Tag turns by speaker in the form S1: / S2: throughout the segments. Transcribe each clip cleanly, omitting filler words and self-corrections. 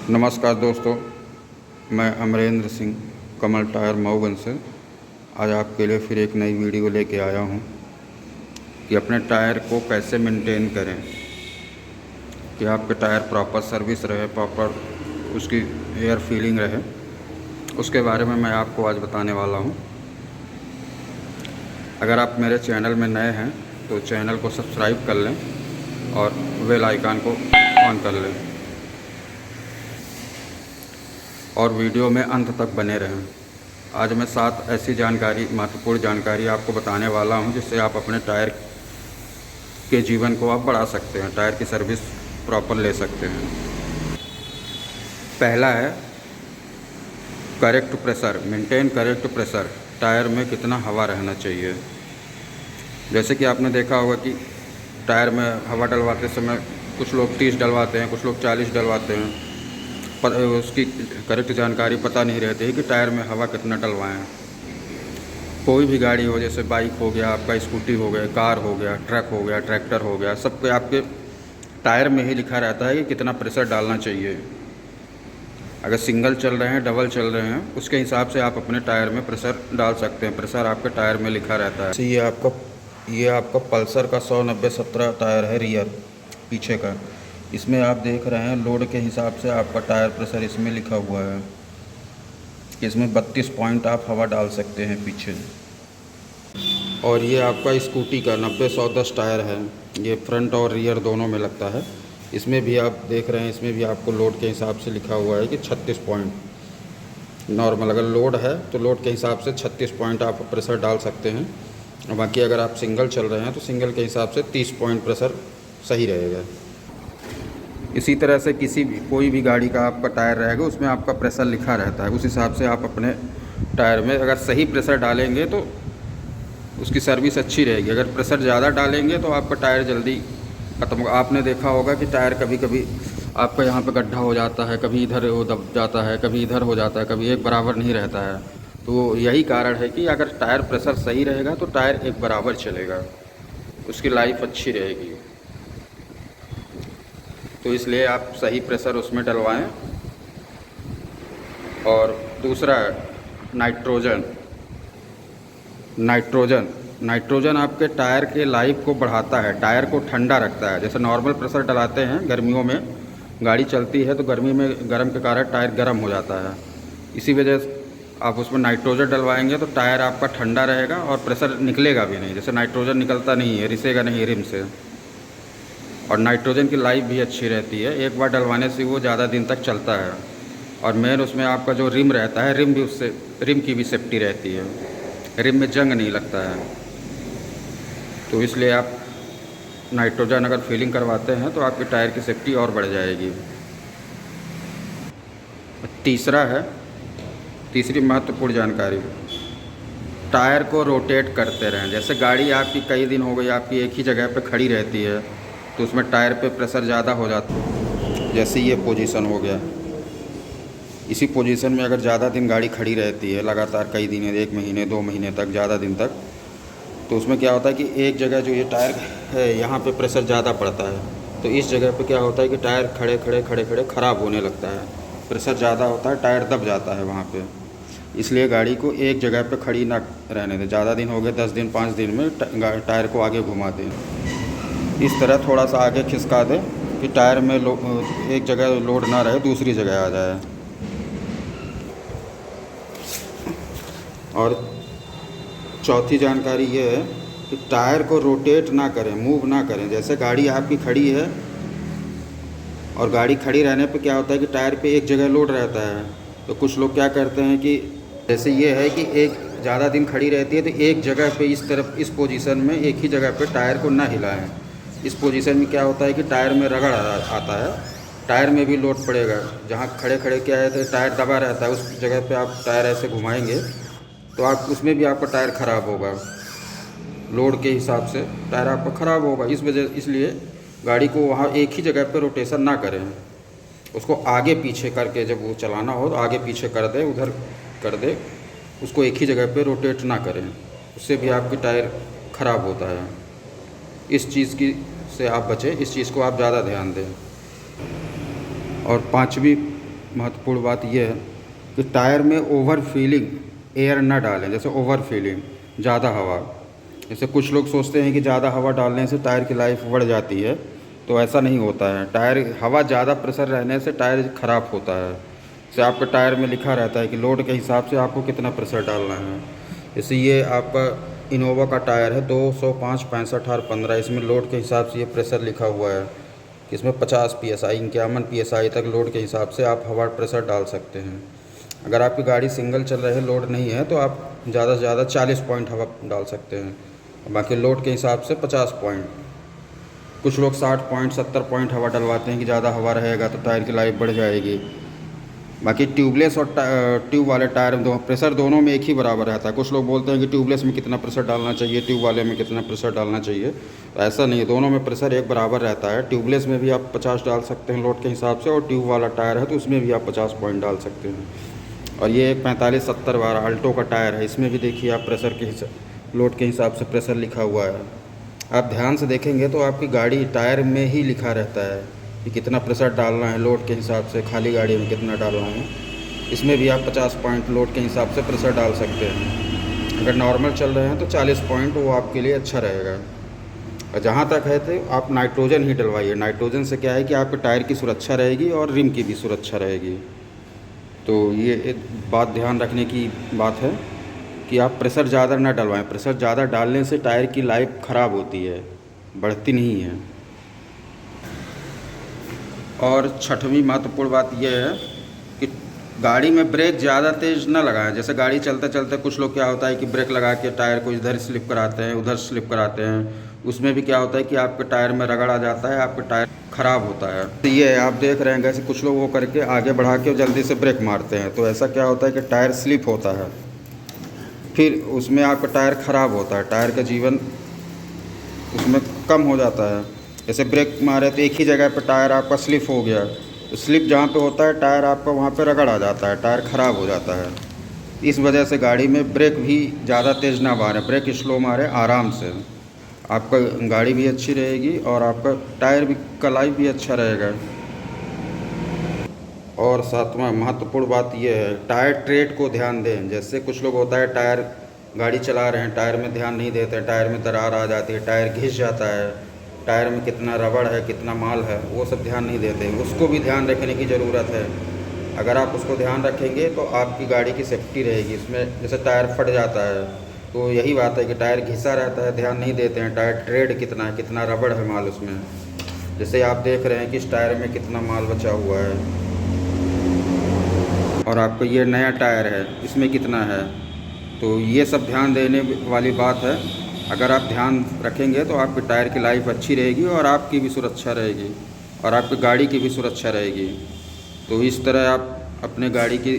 S1: नमस्कार दोस्तों, मैं अमरेंद्र सिंह कमल टायर मऊगंज से आज आपके लिए फिर एक नई वीडियो लेके आया हूँ कि अपने टायर को कैसे मेंटेन करें कि आपके टायर प्रॉपर सर्विस रहे, प्रॉपर उसकी एयर फीलिंग रहे। उसके बारे में मैं आपको आज बताने वाला हूँ। अगर आप मेरे चैनल में नए हैं तो चैनल को सब्सक्राइब कर लें और बेल आइकन को ऑन कर लें और वीडियो में अंत तक बने रहें। आज मैं 7 ऐसी महत्वपूर्ण जानकारी आपको बताने वाला हूं जिससे आप अपने टायर के जीवन को आप बढ़ा सकते हैं, टायर की सर्विस प्रॉपर ले सकते हैं। पहला है correct pressure, maintain correct pressure. Tyre में कितना हवा रहना चाहिए। जैसे कि आपने देखा होगा कि टायर में हवा डलवाते समय कुछ लोग 30 डलवाते हैं, कुछ लोग 40 डलवाते हैं, पर उसकी करेक्ट जानकारी पता नहीं रहती है कि टायर में हवा कितना डलवाएं। कोई भी गाड़ी हो, जैसे बाइक हो गया, आपका स्कूटी हो गया, कार हो गया, ट्रक हो गया, ट्रैक्टर हो गया, सब पे आपके टायर में ही लिखा रहता है कि कितना प्रेशर डालना चाहिए। अगर सिंगल चल रहे हैं, डबल चल रहे हैं, उसके हिसाब से आप अपने टायर में प्रेशर डाल सकते हैं। प्रेशर आपके टायर में लिखा रहता है। ये आपका पल्सर का 100/90/17 टायर है, रियर पीछे का। इसमें आप देख रहे हैं लोड के हिसाब से आपका टायर प्रेशर इसमें लिखा हुआ है। इसमें 32 पॉइंट आप हवा डाल सकते हैं पीछे। और ये आपका स्कूटी का 90-110 टायर है। ये फ्रंट और रियर दोनों में लगता है। इसमें भी आप देख रहे हैं, इसमें भी आपको लोड के हिसाब से लिखा हुआ है कि 36 पॉइंट नॉर्मल। अगर लोड है तो लोड के हिसाब से 36 पॉइंट आप प्रेशर डाल सकते हैं। और बाकी अगर आप सिंगल चल रहे हैं तो सिंगल के हिसाब से 30 पॉइंट प्रेशर सही रहेगा। इसी तरह से कोई भी गाड़ी का आपका टायर रहेगा, उसमें आपका प्रेशर लिखा रहता है। उस हिसाब से आप अपने टायर में अगर सही प्रेशर डालेंगे तो उसकी सर्विस अच्छी रहेगी। अगर प्रेशर ज़्यादा डालेंगे तो आपका टायर जल्दी ख़त्म होगा। आपने देखा होगा कि टायर कभी कभी आपका यहाँ पे गड्ढा हो जाता है, कभी इधर वो दब जाता है, कभी इधर हो जाता है, कभी एक बराबर नहीं रहता है। तो यही कारण है कि अगर टायर प्रेशर सही रहेगा तो टायर एक बराबर चलेगा, उसकी लाइफ अच्छी रहेगी। तो इसलिए आप सही प्रेशर उसमें डलवाएं। और दूसरा नाइट्रोजन। नाइट्रोजन आपके टायर के लाइफ को बढ़ाता है, टायर को ठंडा रखता है। जैसे नॉर्मल प्रेशर डलाते हैं गर्मियों में, गाड़ी चलती है तो गर्मी में गर्म के कारण टायर गर्म हो जाता है। इसी वजह से आप उसमें नाइट्रोजन डलवाएंगे तो टायर आपका ठंडा रहेगा और प्रेशर निकलेगा भी नहीं। जैसे नाइट्रोजन निकलता नहीं है, रिसेगा नहीं रिम से। और नाइट्रोजन की लाइफ भी अच्छी रहती है, एक बार डलवाने से वो ज़्यादा दिन तक चलता है। और मेन उसमें आपका जो रिम रहता है, रिम की भी सेफ्टी रहती है, रिम में जंग नहीं लगता है। तो इसलिए आप नाइट्रोजन अगर फिलिंग करवाते हैं तो आपके टायर की सेफ्टी और बढ़ जाएगी। तीसरी महत्वपूर्ण जानकारी, टायर को रोटेट करते रहें। जैसे गाड़ी आपकी कई दिन हो गई आपकी एक ही जगह पे खड़ी रहती है तो उसमें टायर पे प्रेशर ज़्यादा हो जाता है। जैसे ये पोजीशन हो गया, इसी पोजीशन में अगर ज़्यादा दिन गाड़ी खड़ी रहती है लगातार कई दिन, 1 महीने 2 महीने तक, ज़्यादा दिन तक, तो उसमें क्या होता है कि एक जगह जो ये टायर है यहाँ पे प्रेशर ज़्यादा पड़ता है। तो इस जगह पे क्या होता है कि टायर खड़े खड़े ख़राब होने लगता है। प्रेशर ज़्यादा होता है, टायर दब जाता है वहाँ पे। इसलिए गाड़ी को एक जगह पे खड़ी ना रहने दें। ज़्यादा दिन हो गए, 10 दिन 5 दिन में टायर को आगे घुमा दें। इस तरह थोड़ा सा आगे खिसका दें कि टायर में एक जगह लोड ना रहे, दूसरी जगह आ जाए। और चौथी जानकारी ये है कि टायर को रोटेट ना करें, मूव ना करें। जैसे गाड़ी आपकी खड़ी है और गाड़ी खड़ी रहने पे क्या होता है कि टायर पे एक जगह लोड रहता है। तो कुछ लोग क्या करते हैं कि जैसे ये है कि एक ज़्यादा दिन खड़ी रहती है तो एक जगह पे इस तरफ, इस पोजीशन में एक ही जगह पे टायर को ना हिलाएं। इस पोजीशन में क्या होता है कि टायर में रगड़ आता है, टायर में भी लोड पड़ेगा। जहाँ खड़े क्या है तो टायर दबा रहता है, उस जगह पे आप टायर ऐसे घुमाएंगे तो आप उसमें भी आपका टायर ख़राब होगा। लोड के हिसाब से टायर आपका ख़राब होगा। इसलिए गाड़ी को वहाँ एक ही जगह पे रोटेशन ना करें। उसको आगे पीछे करके, जब वो चलाना हो तो आगे पीछे कर दे, उधर कर दे, उसको एक ही जगह पे रोटेट ना करें। उससे भी आपकी टायर ख़राब होता है। इस चीज़ से आप बचें, इस चीज़ को आप ज़्यादा ध्यान दें। और महत्वपूर्ण बात यह है कि टायर में ओवर फीलिंग एयर ना डालें। जैसे ओवर फीलिंग, ज़्यादा हवा, जैसे कुछ लोग सोचते हैं कि ज़्यादा हवा डालने से टायर की लाइफ बढ़ जाती है, तो ऐसा नहीं होता है। टायर हवा ज़्यादा प्रेशर रहने से टायर ख़राब होता है। जैसे आपके टायर में लिखा रहता है कि लोड के हिसाब से आपको कितना प्रेशर डालना है। जैसे ये आपका इनोवा का टायर है 205, 65 और 15, इसमें लोड के हिसाब से ये प्रेशर लिखा हुआ है कि इसमें 50 PSI, 51 PSI तक लोड के हिसाब से आप हवा प्रेशर डाल सकते हैं। अगर आपकी गाड़ी सिंगल चल रही है, लोड नहीं है, तो आप ज़्यादा से ज़्यादा 40 पॉइंट हवा डाल सकते हैं, बाकी लोड के हिसाब से 50 पॉइंट। कुछ लोग 60 पॉइंट 70 पॉइंट हवा डलवाते हैं कि ज़्यादा हवा रहेगा तो टायर की लाइफ बढ़ जाएगी। बाकी ट्यूबलेस और ट्यूब वाले टायर में प्रेशर दोनों में एक ही बराबर रहता है। कुछ लोग बोलते हैं कि ट्यूबलेस में कितना प्रेशर डालना चाहिए, ट्यूब वाले में कितना प्रेशर डालना चाहिए, तो ऐसा नहीं है, दोनों में प्रेशर एक बराबर रहता है। ट्यूबलेस में भी आप 50 डाल सकते हैं लोड के हिसाब से, और ट्यूब वाला टायर है तो उसमें भी आप 50 पॉइंट डाल सकते हैं। और ये एक 45-70 बार अल्टो का टायर है, इसमें भी देखिए आप प्रेशर के हिसाब, लोड के हिसाब से प्रेशर लिखा हुआ है। आप ध्यान से देखेंगे तो आपकी गाड़ी टायर में ही लिखा रहता है कि कितना प्रेशर डालना है लोड के हिसाब से, खाली गाड़ी में कितना डालना है। इसमें भी आप 50 पॉइंट लोड के हिसाब से प्रेशर डाल सकते हैं। अगर नॉर्मल चल रहे हैं तो 40 पॉइंट, वो आपके लिए अच्छा रहेगा। और जहाँ तक है तो आप नाइट्रोजन ही डलवाइए। नाइट्रोजन से क्या है कि आपके टायर की सुरक्षा रहेगी और रिम की भी सुरक्षा रहेगी। तो ये एक बात ध्यान रखने की बात है कि आप प्रेशर ज़्यादा ना डलवाएं। प्रेशर ज़्यादा डालने से टायर की लाइफ ख़राब होती है, बढ़ती नहीं है। और छठवीं महत्वपूर्ण बात यह है कि गाड़ी में ब्रेक ज़्यादा तेज़ ना लगाएं। जैसे गाड़ी चलते चलते कुछ लोग क्या होता है कि ब्रेक लगा के टायर को इधर स्लिप कराते हैं, उधर स्लिप कराते हैं। उसमें भी क्या होता है कि आपके टायर में रगड़ आ जाता है, आपका टायर ख़राब होता है। तो ये आप देख रहे हैं, ऐसे कुछ लोग वो करके आगे बढ़ा के जल्दी से ब्रेक मारते हैं, तो ऐसा क्या होता है कि टायर स्लिप होता है, फिर उसमें आपका टायर ख़राब होता है, टायर का जीवन उसमें कम हो जाता है। जैसे ब्रेक मारे तो एक ही जगह पर टायर आपका स्लिप हो गया, तो स्लिप जहाँ पे होता है टायर आपका वहाँ पे रगड़ आ जाता है, टायर ख़राब हो जाता है। इस वजह से गाड़ी में ब्रेक भी ज़्यादा तेज़ ना मारे, ब्रेक स्लो मारे, आराम से। आपका गाड़ी भी अच्छी रहेगी और आपका टायर भी का लाइफ भी अच्छा रहेगा। और सातवां महत्वपूर्ण बात यह है, टायर ट्रेड को ध्यान दें। जैसे कुछ लोग होता है टायर गाड़ी चला रहे हैं, टायर में ध्यान नहीं देते, टायर में दरार आ जाती है, टायर घिस जाता है, टायर में कितना रबड़ है, कितना माल है, वो सब ध्यान नहीं देते। उसको भी ध्यान रखने की ज़रूरत है। अगर आप उसको ध्यान रखेंगे तो आपकी गाड़ी की सेफ्टी रहेगी। इसमें जैसे टायर फट जाता है, तो यही बात है कि टायर घिसा रहता है, ध्यान नहीं देते हैं। टायर ट्रेड कितना है, कितना रबड़ है माल उसमें। जैसे आप देख रहे हैं कि इस टायर में कितना माल बचा हुआ है, और आपका ये नया टायर है, इसमें कितना है। तो ये सब ध्यान देने वाली बात है। अगर आप ध्यान रखेंगे तो आपके टायर की लाइफ अच्छी रहेगी और आपकी भी सुरक्षा रहेगी और आपकी गाड़ी की भी सुरक्षा रहेगी। तो इस तरह आप अपने गाड़ी की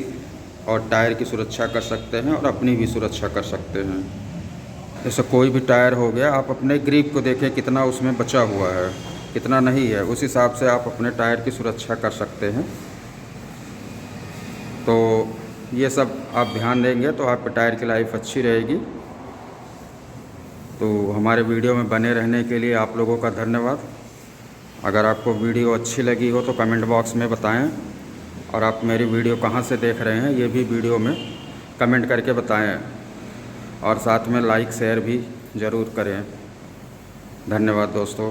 S1: और टायर की सुरक्षा कर सकते हैं और अपनी भी सुरक्षा कर सकते हैं। जैसे कोई भी टायर हो गया, आप अपने ग्रिप को देखें कितना उसमें बचा हुआ है, कितना नहीं है, उस हिसाब से आप अपने टायर की सुरक्षा कर सकते हैं। तो ये सब आप ध्यान देंगे तो आपके टायर की लाइफ अच्छी रहेगी। तो हमारे वीडियो में बने रहने के लिए आप लोगों का धन्यवाद। अगर आपको वीडियो अच्छी लगी हो तो कमेंट बॉक्स में बताएं, और आप मेरी वीडियो कहाँ से देख रहे हैं ये भी वीडियो में कमेंट करके बताएं, और साथ में लाइक शेयर भी ज़रूर करें। धन्यवाद दोस्तों।